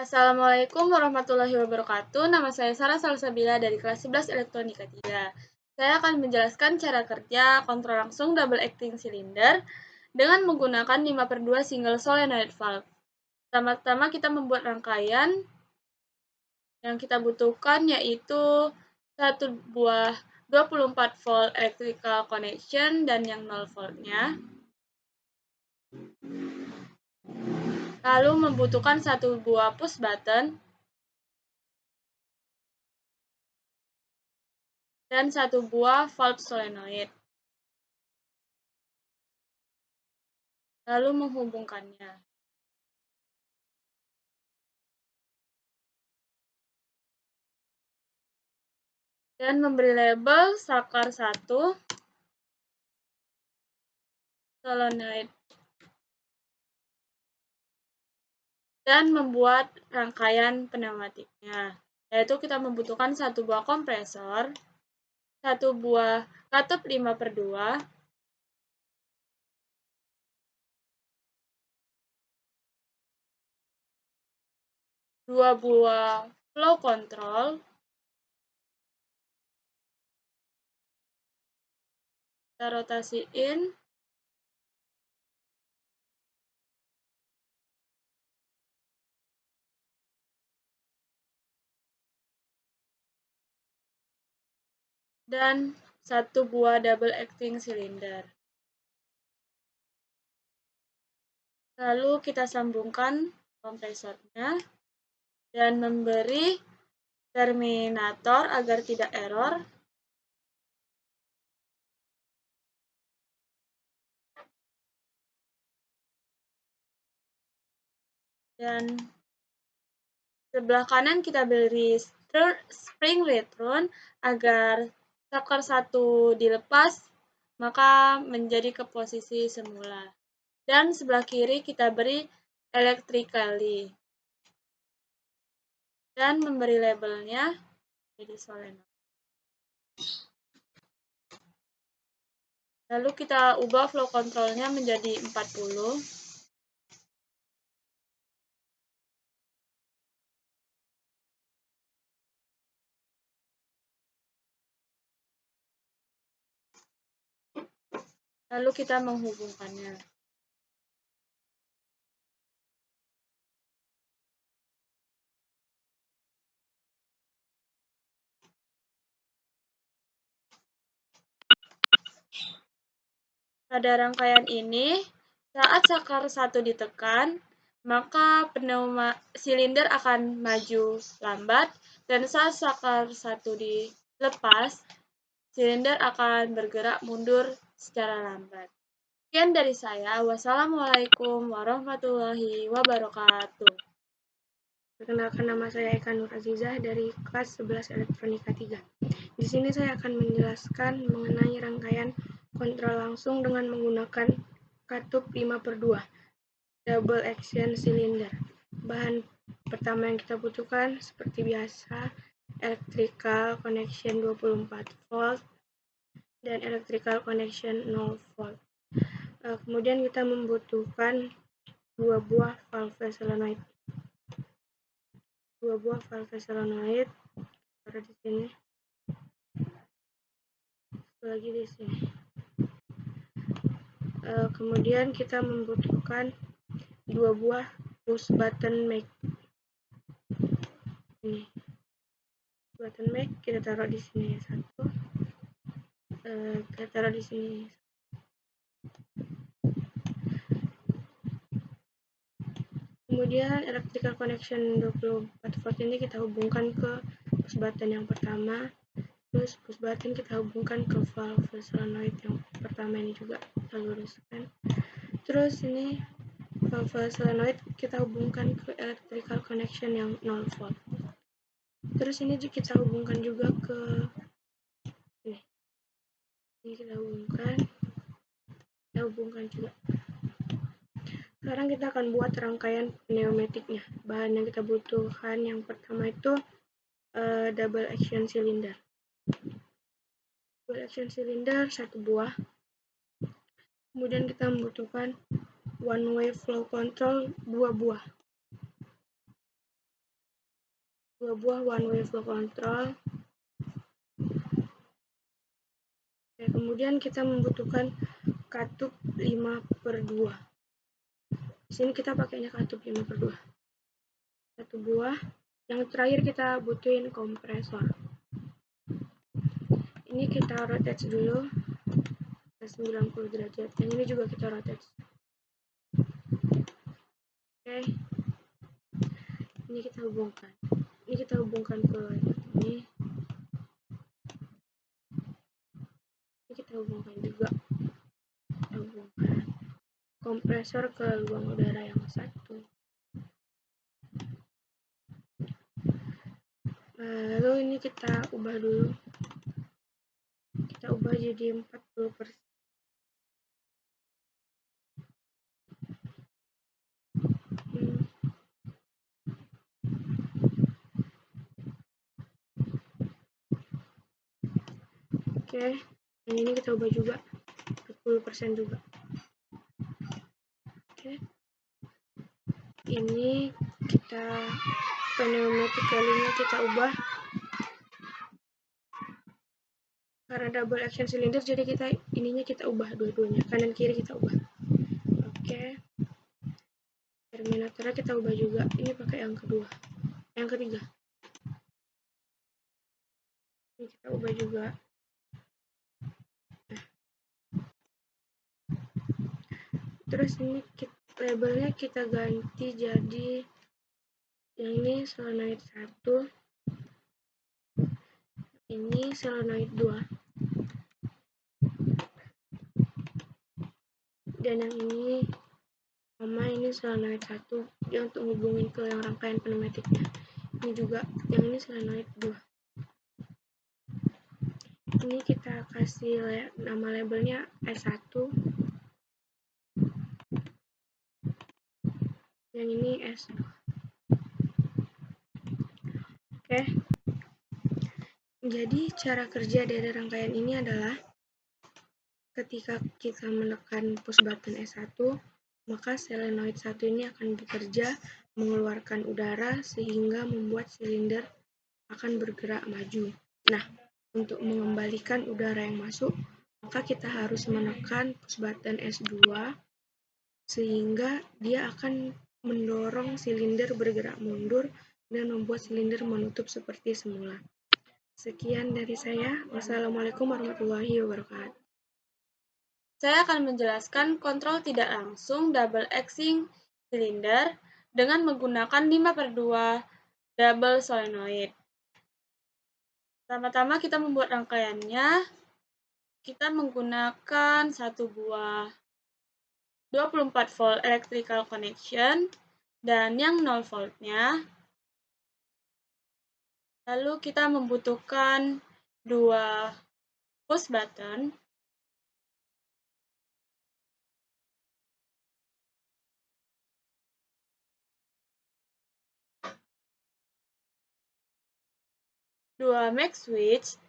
Assalamualaikum warahmatullahi wabarakatuh. Nama saya Sarah Salsabila dari kelas 11 Elektronika 3. Saya akan menjelaskan cara kerja kontrol langsung double acting cylinder dengan menggunakan 5/2 single solenoid valve. Pertama-tama kita membuat rangkaian. Yang kita butuhkan yaitu satu buah 24 volt electrical connection dan yang 0 voltnya. Lalu membutuhkan satu buah push button dan satu buah valve solenoid. Lalu menghubungkannya. Dan memberi label saklar 1 solenoid dan membuat rangkaian pneumatiknya, yaitu kita membutuhkan satu buah kompresor, satu buah katup 5/2, dua buah flow control, kita rotasiin, dan satu buah double acting cylinder. Lalu kita sambungkan kompresornya dan memberi terminator agar tidak error. Dan sebelah kanan kita beri spring return agar saklar 1 dilepas, maka menjadi ke posisi semula. Dan sebelah kiri kita beri electrically. Dan memberi labelnya jadi solenoid. Lalu kita ubah flow controlnya menjadi 40. Lalu kita menghubungkannya. Pada rangkaian ini, saat saklar 1 ditekan, maka silinder akan maju lambat, dan saat saklar 1 dilepas, silinder akan bergerak mundur secara lambat. Sekian dari saya. Wassalamualaikum warahmatullahi wabarakatuh. Perkenalkan, nama saya Eka Nur Azizah dari kelas 11 Elektronika 3. Di sini saya akan menjelaskan mengenai rangkaian kontrol langsung dengan menggunakan katup 5/2 double action cylinder. Bahan pertama yang kita butuhkan seperti biasa electrical connection 24 volt dan electrical connection 0 volt. Kemudian kita membutuhkan dua buah valve solenoid. Taruh di sini. Lagi di sini. Kemudian kita membutuhkan dua buah push button mag. Ini button mag kita taruh di sini satu. Kita taruh di sini. Kemudian electrical connection 24 volt ini kita hubungkan ke push button yang pertama. Terus push button kita hubungkan ke valve solenoid yang pertama ini juga kita luruskan. Terus ini valve solenoid kita hubungkan ke electrical connection yang 0 volt. Terus ini kita hubungkan juga ke ini kita hubungkan juga. Sekarang kita akan buat rangkaian pneumatiknya. Bahan yang kita butuhkan yang pertama itu double action cylinder. Double action cylinder satu buah. Kemudian kita membutuhkan one way flow control 2 buah. 2 buah one way flow control. Oke, kemudian kita membutuhkan katup 5/2. Di sini kita pakainya katup 5/2. 1 buah. Yang terakhir kita butuhin kompresor. Ini kita rotate dulu ke 90 derajat. Yang ini juga kita rotate. Oke. Ini kita hubungkan. Ini kita hubungkan ke ini. Ini kita hubungkan juga. Kita hubungkan kompresor ke lubang udara yang satu. Lalu ini kita ubah dulu. Kita ubah jadi 40%. Oke, yang ini kita ubah juga 40% juga. Oke. Ini kita pneumatic value-nya kita ubah karena double action cylinder, jadi kita ininya kita ubah dua-duanya, kanan kiri kita ubah. Oke. Terminatornya kita ubah juga. Ini pakai yang kedua. Yang ketiga. Ini kita ubah juga. Terus ini labelnya kita ganti jadi yang ini solenoid 1, ini solenoid 2, dan yang ini sama ini solenoid 1, dia untuk hubungin ke yang rangkaian pneumatiknya. Ini juga, yang ini solenoid 2. Ini kita kasih nama labelnya S1, yang ini S2. Oke. Jadi cara kerja dari rangkaian ini adalah ketika kita menekan push button S1, maka solenoid 1 ini akan bekerja mengeluarkan udara sehingga membuat silinder akan bergerak maju. Nah, untuk mengembalikan udara yang masuk, maka kita harus menekan push button S2 sehingga dia akan mendorong silinder bergerak mundur dan membuat silinder menutup seperti semula. Sekian dari saya. Wassalamualaikum warahmatullahi wabarakatuh. Saya akan menjelaskan kontrol tidak langsung double acting cylinder dengan menggunakan 5/2 double solenoid. Pertama-tama kita membuat rangkaiannya. Kita menggunakan 1 buah 24 volt electrical connection dan yang 0 voltnya. Lalu kita membutuhkan 2 push button, dua mag switch,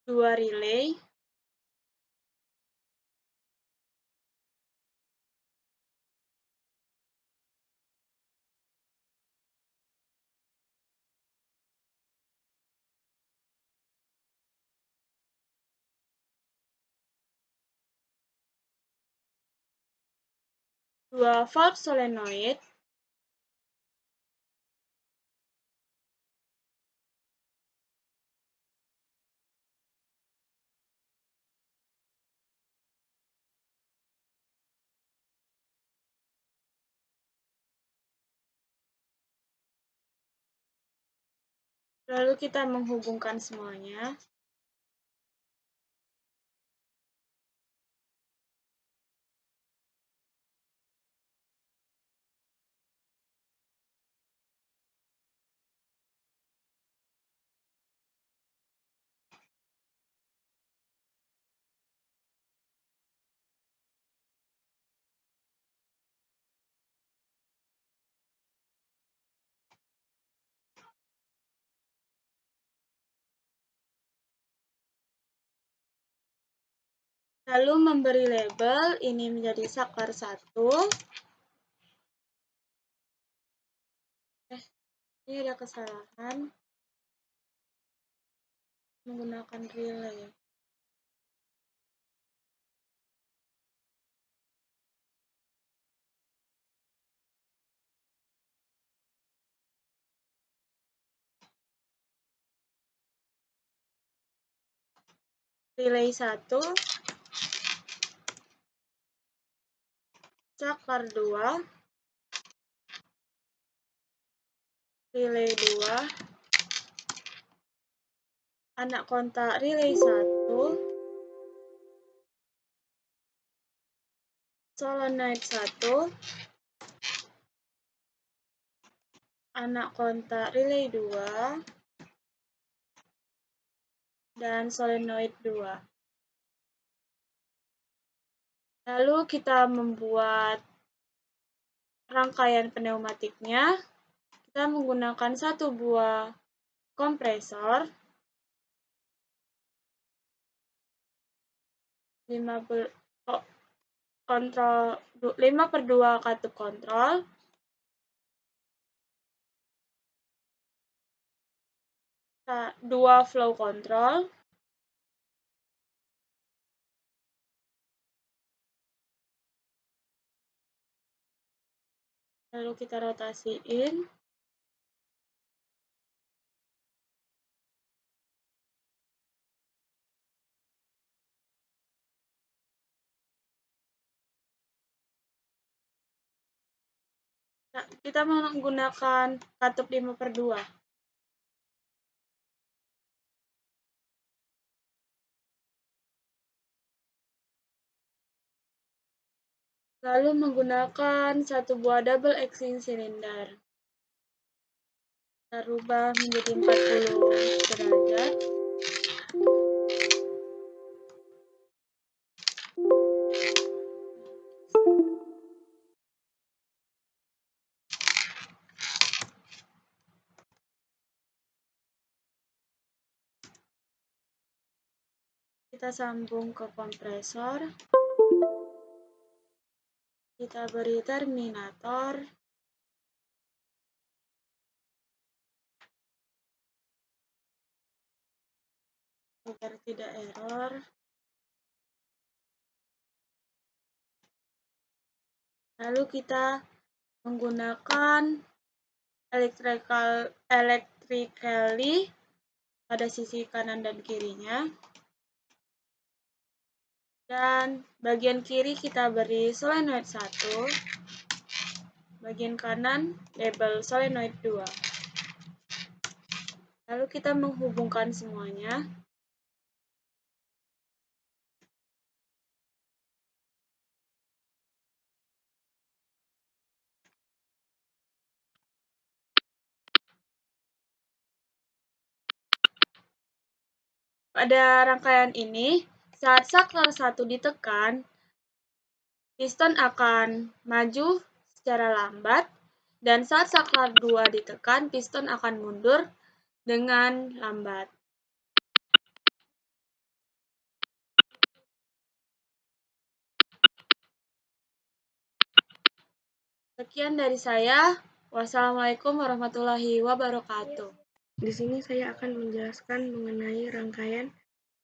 dua relay, dua valve solenoid, lalu kita menghubungkan semuanya. Lalu memberi label, ini menjadi saklar 1. Ini ada kesalahan menggunakan relay. Relay 1, saklar 2, relay 2, anak kontak relay 1, solenoid 1, anak kontak relay 2, dan solenoid 2. Lalu kita membuat rangkaian pneumatiknya. Kita menggunakan satu buah kompresor, 5/2 katup kontrol, dua flow control, lalu kita rotasiin. Nah, kita menggunakan katup 5/2. Lalu menggunakan satu buah double acting silinder. Kita rubah menjadi 40 derajat. Kita sambung ke kompresor. Kita beri terminator. Agar tidak error. Lalu kita menggunakan electrically pada sisi kanan dan kirinya. Dan bagian kiri kita beri solenoid 1. Bagian kanan label solenoid 2. Lalu kita menghubungkan semuanya. Pada rangkaian ini, saat saklar 1 ditekan, piston akan maju secara lambat, dan saat saklar 2 ditekan, piston akan mundur dengan lambat. Sekian dari saya. Wassalamualaikum warahmatullahi wabarakatuh. Di sini saya akan menjelaskan mengenai rangkaian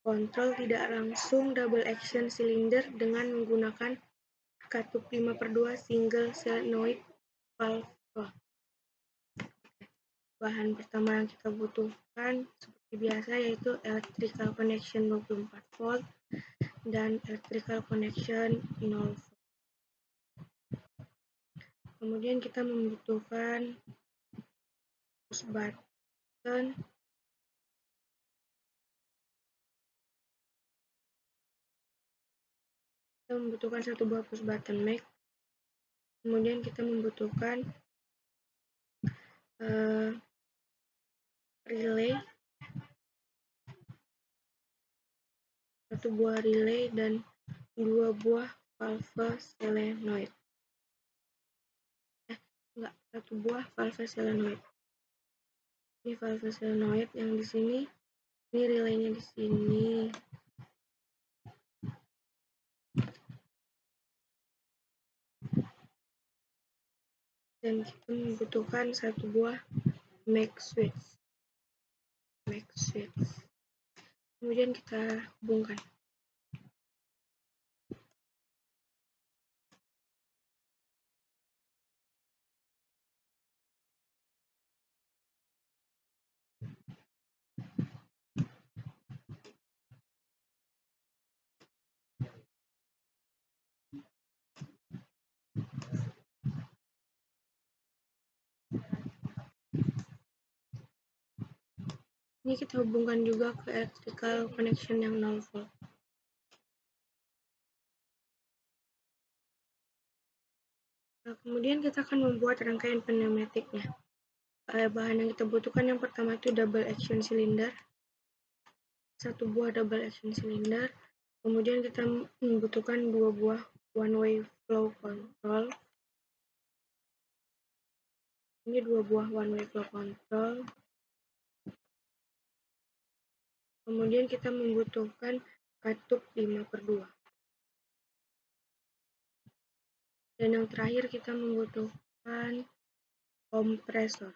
kontrol tidak langsung double action silinder dengan menggunakan katup 5/2 single solenoid valve. Bahan pertama yang kita butuhkan seperti biasa yaitu electrical connection 24 volt dan electrical connection 0 volt. Kemudian kita membutuhkan push button, kita membutuhkan satu buah push button mag. Kemudian kita membutuhkan relay, satu buah relay dan dua buah valve solenoid. Satu buah valve solenoid. Ini valve solenoid yang di sini. Ini relaynya di sini. dan kita membutuhkan satu buah make switch. Kemudian kita hubungkan. Ini kita hubungkan juga ke electrical connection yang 0 volt. Nah, kemudian kita akan membuat rangkaian pneumatiknya. Bahan yang kita butuhkan yang pertama itu double action cylinder. Satu buah double action cylinder. Kemudian kita membutuhkan 2 buah one way flow control. Ini 2 buah one way flow control. Kemudian kita membutuhkan katup 5/2. Dan yang terakhir kita membutuhkan kompresor.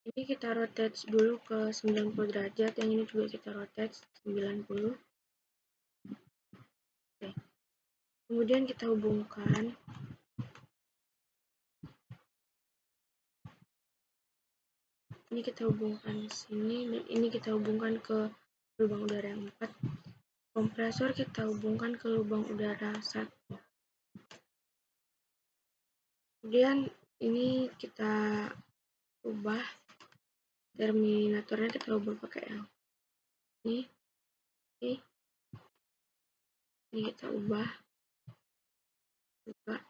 Ini kita rotate dulu ke 90 derajat, yang ini juga kita rotate 90. Oke. Kemudian kita hubungkan. Ini kita hubungkan sini, dan ini kita hubungkan ke lubang udara yang 4. Kompresor kita hubungkan ke lubang udara 1. Kemudian ini kita ubah terminatornya, kita ubah pakai yang ini. Ini kita ubah juga.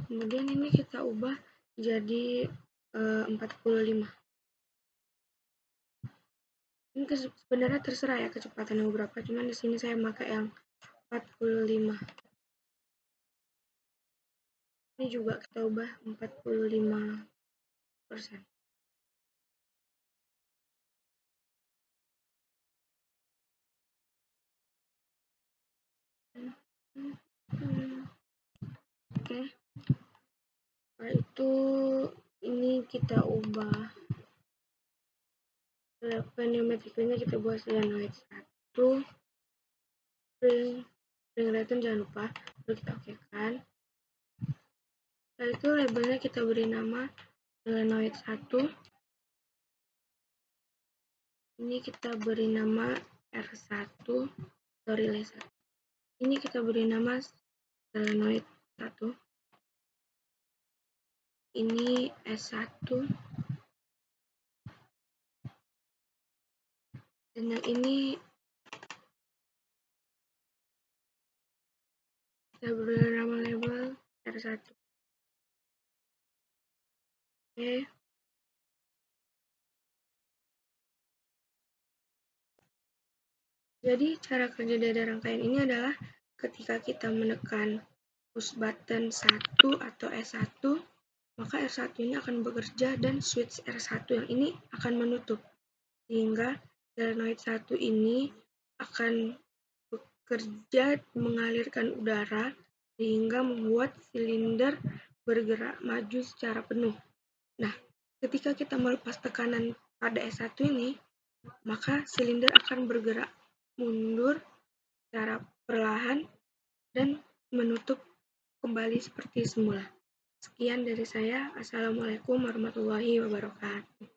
Kemudian ini kita ubah jadi 45. Ini sebenarnya terserah ya kecepatannya berapa, cuman di sini saya pakai yang 45. Ini juga kita ubah 45%. Oke. Setelah itu ini kita ubah pneumatically-nya, kita buat solenoid 1. Spring raten jangan lupa, lalu kita okekan. Setelah itu labelnya kita beri nama solenoid 1. Ini kita beri nama R1 atau relay 1. Ini kita beri nama solenoid 1. Ini S1. Dan yang ini kita beri nama label R1. Oke. Jadi cara kerja dari rangkaian ini adalah ketika kita menekan push button 1 atau S1, maka R1 ini akan bekerja dan switch R1 yang ini akan menutup. Sehingga solenoid 1 ini akan bekerja mengalirkan udara sehingga membuat silinder bergerak maju secara penuh. Nah, ketika kita melepas tekanan pada S1 ini, maka silinder akan bergerak mundur secara perlahan dan menutup kembali seperti semula. Sekian dari saya. Assalamualaikum warahmatullahi wabarakatuh.